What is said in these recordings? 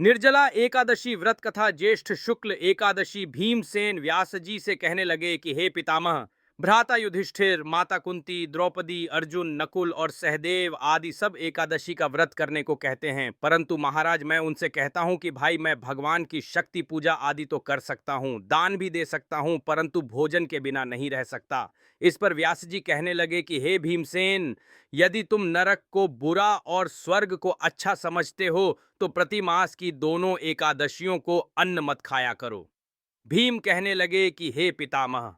निर्जला एकादशी व्रत कथा ज्येष्ठ शुक्ल एकादशी भीमसेन व्यास जी से कहने लगे कि हे पितामह, भ्राता युधिष्ठिर, माता कुंती, द्रौपदी, अर्जुन, नकुल और सहदेव आदि सब एकादशी का व्रत करने को कहते हैं, परंतु महाराज मैं उनसे कहता हूं कि भाई मैं भगवान की शक्ति पूजा आदि तो कर सकता हूं, दान भी दे सकता हूं, परंतु भोजन के बिना नहीं रह सकता। इस पर व्यास जी कहने लगे कि हे भीमसेन, यदि तुम नरक को बुरा और स्वर्ग को अच्छा समझते हो तो प्रति मास की दोनों एकादशियों को अन्न मत खाया करो। भीम कहने लगे कि हे पितामह,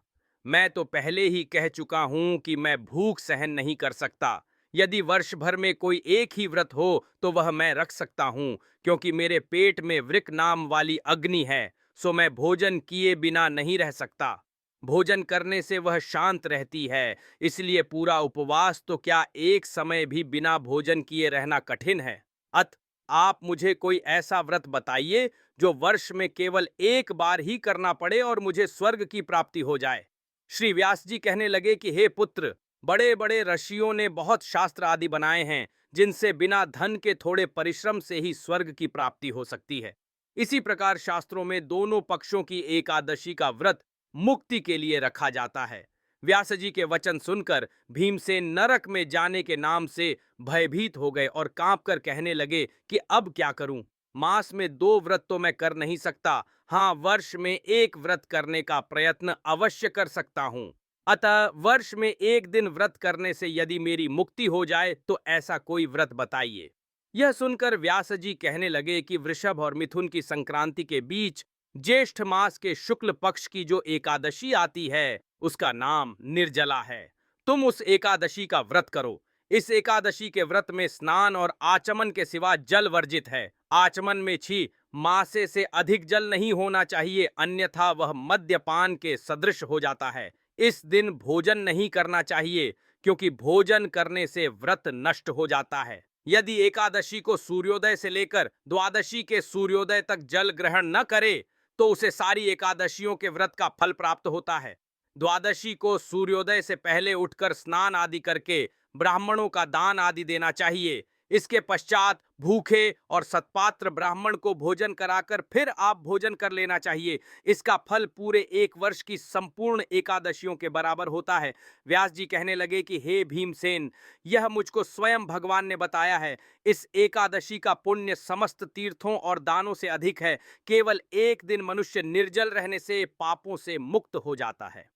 मैं तो पहले ही कह चुका हूं कि मैं भूख सहन नहीं कर सकता। यदि वर्ष भर में कोई एक ही व्रत हो तो वह मैं रख सकता हूं, क्योंकि मेरे पेट में वृक नाम वाली अग्नि है, सो मैं भोजन किए बिना नहीं रह सकता। भोजन करने से वह शांत रहती है, इसलिए पूरा उपवास तो क्या एक समय भी बिना भोजन किए रहना कठिन है। अत आप मुझे कोई ऐसा व्रत बताइए जो वर्ष में केवल एक बार ही करना पड़े और मुझे स्वर्ग की प्राप्ति हो जाए। श्री व्यास जी कहने लगे कि हे पुत्र, बड़े बड़े ऋषियों ने बहुत शास्त्र आदि बनाए हैं जिनसे बिना धन के थोड़े परिश्रम से ही स्वर्ग की प्राप्ति हो सकती है। इसी प्रकार शास्त्रों में दोनों पक्षों की एकादशी का व्रत मुक्ति के लिए रखा जाता है। व्यास जी के वचन सुनकर भीमसेन नरक में जाने के नाम से भयभीत हो गए और कांपकर कहने लगे कि अब क्या करूं? मास में 2 व्रत तो मैं कर नहीं सकता, हाँ वर्ष में एक व्रत करने का प्रयत्न अवश्य कर सकता हूं। अतः वर्ष में एक दिन व्रत करने से यदि मेरी मुक्ति हो जाए तो ऐसा कोई व्रत बताइए। यह सुनकर व्यास जी कहने लगे कि वृषभ और मिथुन की संक्रांति के बीच ज्येष्ठ मास के शुक्ल पक्ष की जो एकादशी आती है उसका नाम निर्जला है। तुम उस एकादशी का व्रत करो। इस एकादशी के व्रत में स्नान और आचमन के सिवा जल वर्जित है। आचमन में छी मासे से अधिक जल नहीं होना चाहिए, अन्यथा वह मद्यपान के सदृश हो जाता है। इस दिन भोजन नहीं करना चाहिए, क्योंकि भोजन करने से व्रत नष्ट हो जाता है। यदि एकादशी को सूर्योदय से लेकर द्वादशी के सूर्योदय तक जल ग्रहण न करे तो उसे सारी एकादशियों के व्रत का फल प्राप्त होता है। द्वादशी को सूर्योदय से पहले उठकर स्नान आदि करके ब्राह्मणों का दान आदि देना चाहिए। इसके पश्चात भूखे और सत्पात्र ब्राह्मण को भोजन कराकर फिर आप भोजन कर लेना चाहिए। इसका फल पूरे एक वर्ष की संपूर्ण एकादशियों के बराबर होता है। व्यास जी कहने लगे कि हे भीमसेन, यह मुझको स्वयं भगवान ने बताया है। इस एकादशी का पुण्य समस्त तीर्थों और दानों से अधिक है। केवल एक दिन मनुष्य निर्जल रहने से पापों से मुक्त हो जाता है।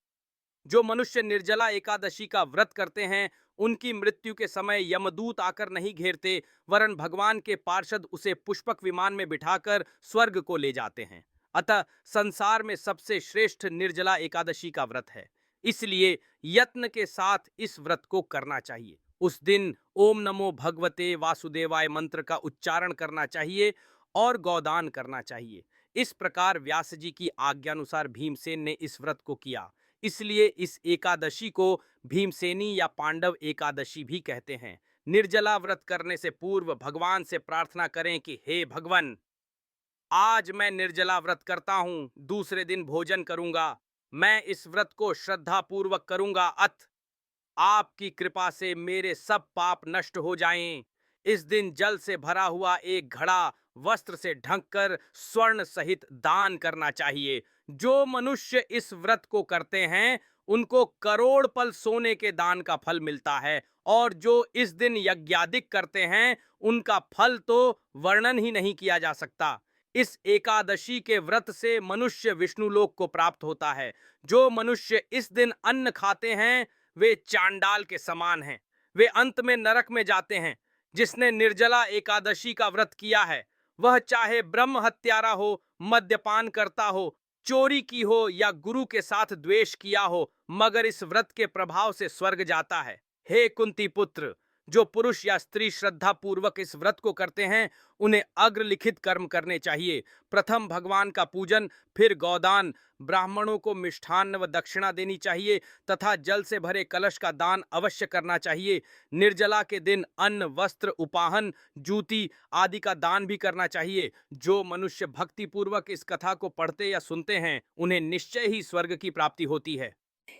जो मनुष्य निर्जला एकादशी का व्रत करते हैं उनकी मृत्यु के समय यमदूत आकर नहीं घेरते, वरन भगवान के पार्षद उसे पुष्पक विमान में बिठाकर स्वर्ग को ले जाते हैं। अतः संसार में सबसे श्रेष्ठ निर्जला एकादशी का व्रत है, इसलिए यत्न के साथ इस व्रत को करना चाहिए। उस दिन ओम नमो भगवते वासुदेवाय मंत्र का उच्चारण करना चाहिए और गौदान करना चाहिए। इस प्रकार व्यास जी की आज्ञानुसार भीमसेन ने इस व्रत को किया। इसलिए इस एकादशी को भीमसेनी या पांडव एकादशी भी कहते हैं। निर्जला व्रत करने से पूर्व भगवान से प्रार्थना करें कि हे भगवान, आज मैं निर्जला व्रत करता हूं, दूसरे दिन भोजन करूंगा। मैं इस व्रत को श्रद्धा पूर्वक करूंगा, अथ आपकी कृपा से मेरे सब पाप नष्ट हो जाएं। इस दिन जल से भरा हुआ एक घड़ा वस्त्र से ढककर स्वर्ण सहित दान करना चाहिए। जो मनुष्य इस व्रत को करते हैं उनको करोड़ पल सोने के दान का फल मिलता है, और जो इस दिन यज्ञादिक करते हैं उनका फल तो वर्णन ही नहीं किया जा सकता। इस एकादशी के व्रत से मनुष्य विष्णु लोक को प्राप्त होता है। जो मनुष्य इस दिन अन्न खाते हैं वे चांडाल के समान हैं, वे अंत में नरक में जाते हैं। जिसने निर्जला एकादशी का व्रत किया है वह चाहे ब्रह्म हत्यारा हो, मद्यपान करता हो, चोरी की हो या गुरु के साथ द्वेष किया हो, मगर इस व्रत के प्रभाव से स्वर्ग जाता है। हे कुंती पुत्र, जो पुरुष या स्त्री श्रद्धा पूर्वक इस व्रत को करते हैं उन्हें अग्रलिखित कर्म करने चाहिए। प्रथम भगवान का पूजन, फिर गौदान, ब्राह्मणों को मिष्ठान्न व दक्षिणा देनी चाहिए तथा जल से भरे कलश का दान अवश्य करना चाहिए। निर्जला के दिन अन्न, वस्त्र, उपाहन, जूती आदि का दान भी करना चाहिए। जो मनुष्य भक्ति पूर्वक इस कथा को पढ़ते या सुनते हैं उन्हें निश्चय ही स्वर्ग की प्राप्ति होती है।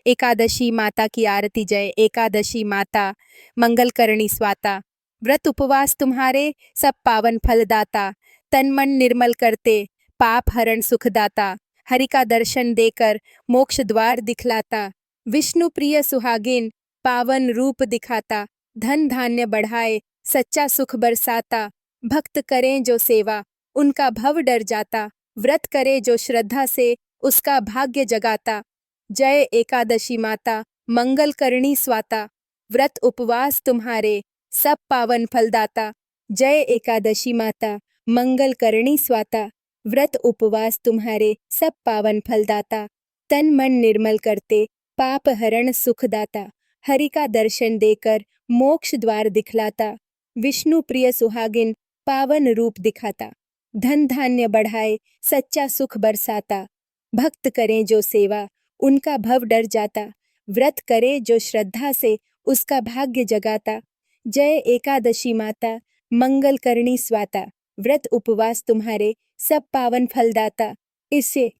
एकादशी माता की आरती जय। एकादशी माता मंगल करणी स्वाता, व्रत उपवास तुम्हारे सब पावन फलदाता। तन मन निर्मल करते, पाप हरण सुखदाता। हरि का दर्शन देकर मोक्ष द्वार दिखलाता। विष्णु प्रिय सुहागिन पावन रूप दिखाता। धन धान्य बढ़ाए सच्चा सुख बरसाता। भक्त करें जो सेवा उनका भव डर जाता। व्रत करे जो श्रद्धा से उसका भाग्य जगाता। जय एकादशी माता मंगल करणी स्वाता। व्रत उपवास तुम्हारे सब पावन फलदाता। जय एकादशी माता मंगल करणी स्वाता। व्रत उपवास तुम्हारे सब पावन फलदाता। तन मन निर्मल करते, पाप हरण सुखदाता। हरि का दर्शन देकर मोक्ष द्वार दिखलाता। विष्णु प्रिय सुहागिन पावन रूप दिखाता। धन धान्य बढ़ाए सच्चा सुख बरसाता। भक्त करें जो सेवा उनका भव डर जाता। व्रत करे जो श्रद्धा से उसका भाग्य जगाता। जय एकादशी माता मंगल करणी स्वाता। व्रत उपवास तुम्हारे सब पावन फलदाता। इससे